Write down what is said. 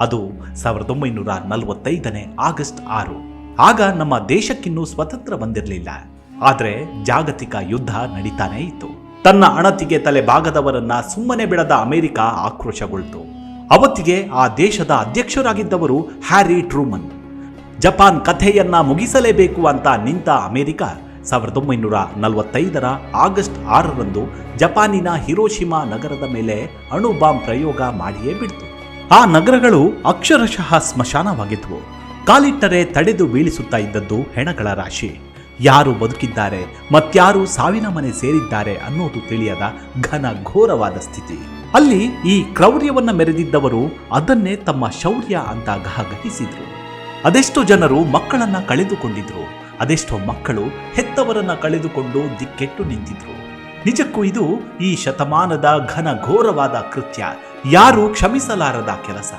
ಅದು 1945ನೇ ಆಗಸ್ಟ್ 6. ಆಗ ನಮ್ಮ ದೇಶಕ್ಕಿನ್ನೂ ಸ್ವತಂತ್ರ ಬಂದಿರಲಿಲ್ಲ. ಆದರೆ ಜಾಗತಿಕ ಯುದ್ಧ ನಡೀತಾನೇ ಇತ್ತು. ತನ್ನ ಅಣತಿಗೆ ತಲೆ ಬಾಗದವರನ್ನ ಸುಮ್ಮನೆ ಬಿಡದ ಅಮೆರಿಕ ಆಕ್ರೋಶಗೊಳ್ತು. ಅವತ್ತಿಗೆ ಆ ದೇಶದ ಅಧ್ಯಕ್ಷರಾಗಿದ್ದವರು ಹ್ಯಾರಿ ಟ್ರೂಮನ್. ಜಪಾನ್ ಕಥೆಯನ್ನ ಮುಗಿಸಲೇಬೇಕು ಅಂತ ನಿಂತ ಅಮೆರಿಕ 1945ರ ಆಗಸ್ಟ್ 6ರಂದು ಜಪಾನಿನ ಹಿರೋಶಿಮಾ ನಗರದ ಮೇಲೆ ಅಣು ಬಾಂಬ್ ಪ್ರಯೋಗ ಮಾಡಿಯೇ ಬಿಡ್ತು. ಆ ನಗರಗಳು ಅಕ್ಷರಶಃ ಸ್ಮಶಾನವಾಗಿದ್ವು. ಕಾಲಿಟ್ಟರೆ ತಡೆದು ಬೀಳಿಸುತ್ತಾ ಇದ್ದದ್ದು ಹೆಣಗಳ ರಾಶಿ. ಯಾರು ಬದುಕಿದ್ದಾರೆ ಮತ್ಯಾರು ಸಾವಿನ ಮನೆ ಸೇರಿದ್ದಾರೆ ಅನ್ನೋದು ತಿಳಿಯದ ಘನ ಘೋರವಾದ ಸ್ಥಿತಿ. ಅಲ್ಲಿ ಈ ಕ್ರೌರ್ಯವನ್ನ ಮೆರೆದಿದ್ದವರು ಅದನ್ನೇ ತಮ್ಮ ಶೌರ್ಯ ಅಂತ ಗಹಗಹಿಸಿದ್ರು. ಅದೆಷ್ಟೋ ಜನರು ಮಕ್ಕಳನ್ನ ಕಳೆದುಕೊಂಡಿದ್ರು. ಅದೆಷ್ಟೋ ಮಕ್ಕಳು ಹೆತ್ತವರನ್ನ ಕಳೆದುಕೊಂಡು ದಿಕ್ಕೆಟ್ಟು ನಿಂತಿದ್ರು. ನಿಜಕ್ಕೂ ಇದು ಈ ಶತಮಾನದ ಘನ ಘೋರವಾದ ಕೃತ್ಯ, ಯಾರು ಕ್ಷಮಿಸಲಾರದ ಕೆಲಸ.